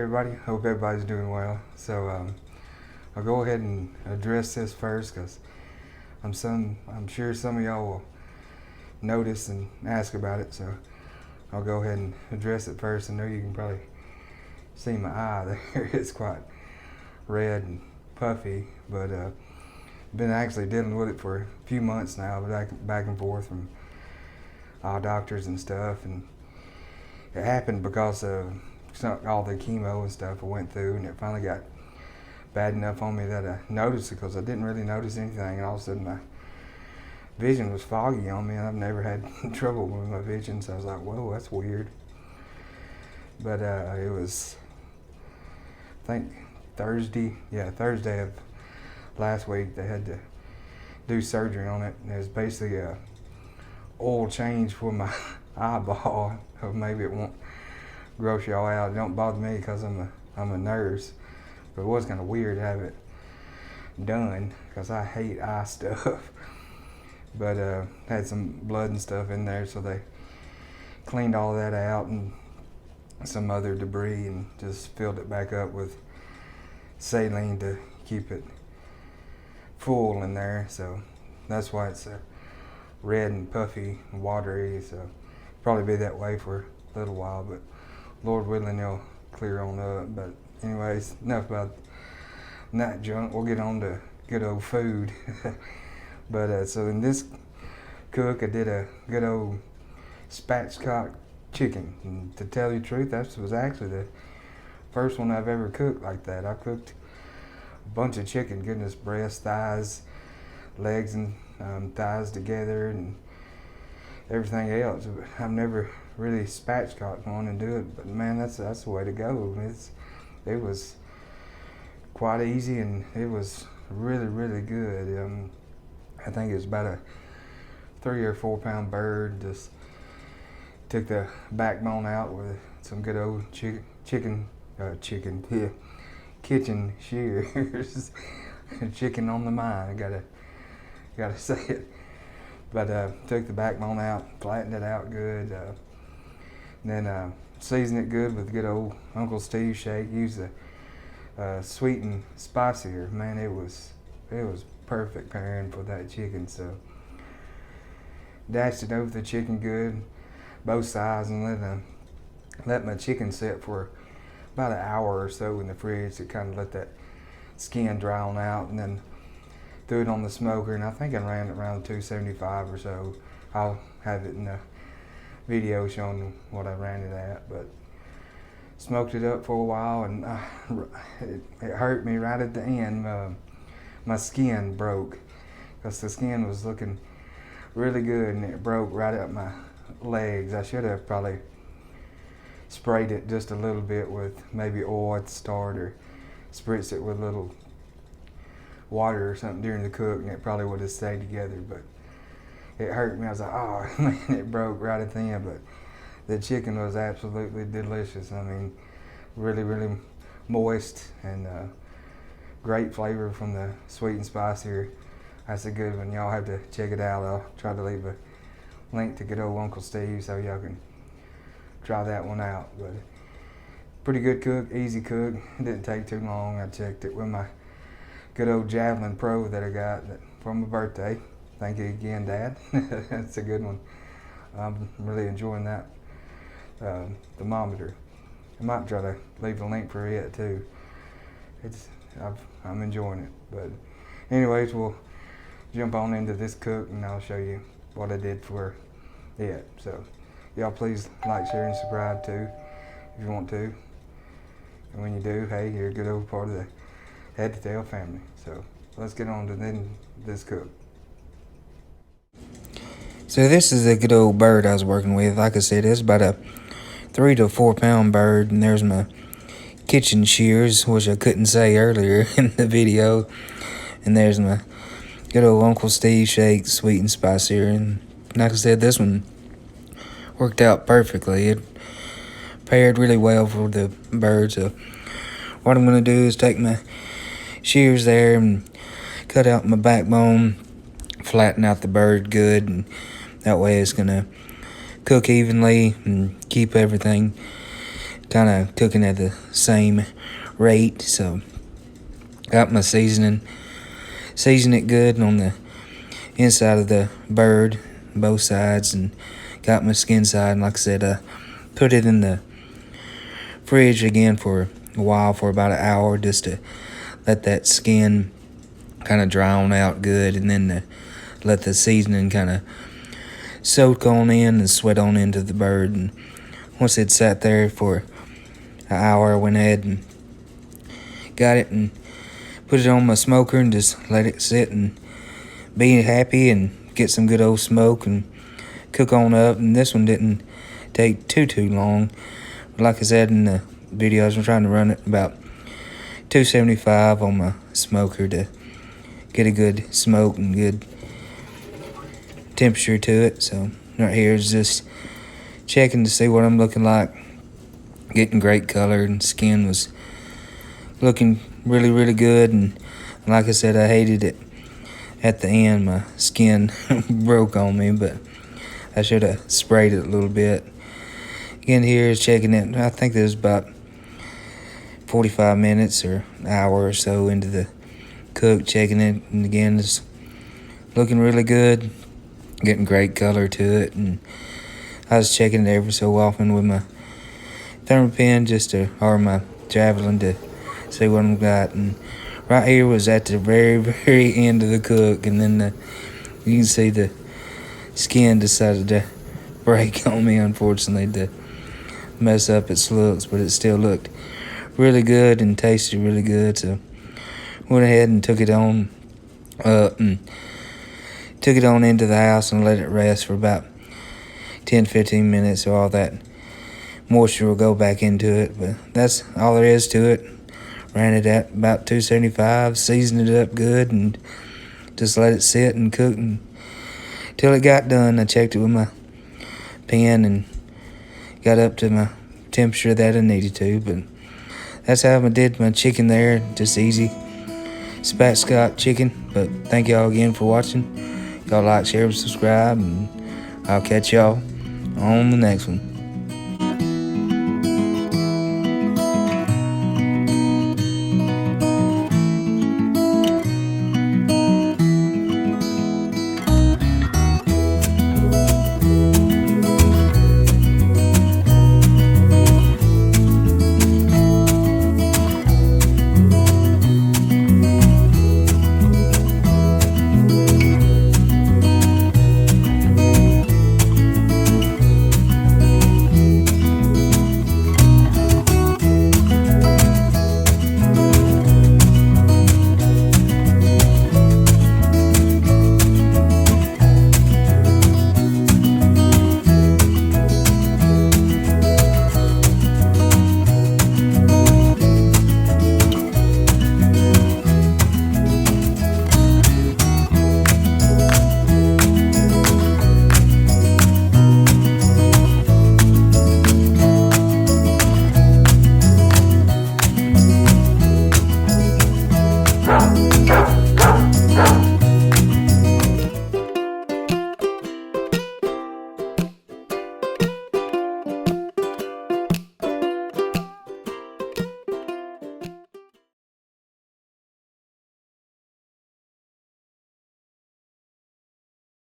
everybody. Hope everybody's doing well. So I'll go ahead and address this first because I'm sure some of y'all will notice and ask about it. So I'll go ahead and address it first. I know you can probably see my eye there. It's quite red and puffy, but been actually dealing with it for a few months now, back and forth from eye doctors and stuff, and it happened because of all the chemo and stuff I went through, and it finally got bad enough on me that I noticed it because I didn't really notice anything, and all of a sudden my vision was foggy on me, and I've never had trouble with my vision, so I was like, whoa, that's weird. But it was, I think Thursday of last week, they had to do surgery on it, and it was basically a oil change for my eyeball. Or maybe it won't gross y'all out. It don't bother me because I'm a nurse, but it was kind of weird to have it done because I hate eye stuff. But had some blood and stuff in there, so they cleaned all that out and some other debris and just filled it back up with saline to keep it full in there. So that's why it's red and puffy and watery. So probably be that way for a little while, but Lord willing, it'll clear on up. But anyways, enough about that junk. We'll get on to good old food. But so in this cook, I did a good old Spatchcock chicken. And to tell you the truth, that was actually the first one I've ever cooked like that. I cooked a bunch of chicken, goodness, breast, thighs, legs, and thighs together, and everything else. I've never really spatchcocked one and do it, but man, that's the way to go. It was quite easy, and it was really good. I think it was about a 3 or 4 pound bird. Just took the backbone out with some good old kitchen shears. Chicken on the mind, I gotta say it. But took the backbone out, flattened it out good, then seasoned it good with good old Uncle Steve shake. Used the sweet and spicier. Man, it was perfect pairing for that chicken. So dashed it over the chicken good, both sides, and let my chicken sit for about an hour or so in the fridge to kind of let that skin dry on out, and then threw it on the smoker, and I think I ran it around 275 or so. I'll have it in the video showing what I ran it at, but smoked it up for a while, and it hurt me right at the end. My skin broke because the skin was looking really good, and it broke right up my legs. I should have probably sprayed it just a little bit with maybe oil at the start, or spritzed it with a little water or something during the cook, and it probably would have stayed together. But it hurt me. I was like, oh man, it broke right at the end. But the chicken was absolutely delicious. I mean, really moist, and great flavor from the sweet and spicy. That's a good one. Y'all have to check it out. I'll try to leave a link to good old Uncle Steve so y'all can try that one out. But pretty good cook, easy cook. It didn't take too long. I checked it with my good old Javelin Pro that I got for my birthday. Thank you again, Dad. That's a good one. I'm really enjoying that thermometer. I might try to leave a link for it too. I'm enjoying it. But anyways, we'll jump on into this cook, and I'll show you what I did for it. So y'all please like, share, and subscribe too if you want to. And when you do, hey, you're a good old part of the Head to Tail family. So let's get on to this cook. So this is a good old bird I was working with. Like I said, it's about a 3 to 4 pound bird, and there's my kitchen shears, which I couldn't say earlier in the video. And there's my good old Uncle Steve shake, sweet and spicy. And like I said, this one worked out perfectly. It paired really well for the bird. So what I'm going to do is take my shears there and cut out my backbone, flatten out the bird good, and that way it's going to cook evenly and keep everything kind of cooking at the same rate. So got my season it good on the inside of the bird, both sides, and got my skin side. And like I said, put it in the fridge again for a while, for about an hour, just to let that skin kind of dry on out good, and then let the seasoning kind of soak on in and sweat on into the bird. And once it sat there for an hour, I went ahead and got it and put it on my smoker and just let it sit and be happy and get some good old smoke and cook on up. And this one didn't take too long. But like I said in the video, I was trying to run it about 275 on my smoker to get a good smoke and good temperature to it. So right here is just checking to see what I'm looking like. Getting great color, and skin was looking really good. And like I said, I hated it at the end. My skin broke on me, but I should have sprayed it a little bit. Again, here is checking it. I think there's about 45 minutes or an hour or so into the cook, checking it, and again, it's looking really good, getting great color to it. And I was checking it every so often with my thermopen or my javelin to see what I've got. And right here was at the very end of the cook, and then you can see the skin decided to break on me, unfortunately, to mess up its looks, but it still looked really good and tasted really good. So went ahead and took it on into the house and let it rest for about 10-15 minutes, so all that moisture will go back into it. But that's all there is to it. Ran it at about 275, seasoned it up good, and just let it sit and cook until it got done. I checked it with my pen and got up to my temperature that I needed to. But that's how I did my chicken there, just easy Spatchcock chicken. But thank y'all again for watching. Y'all like, share, and subscribe, and I'll catch y'all on the next one.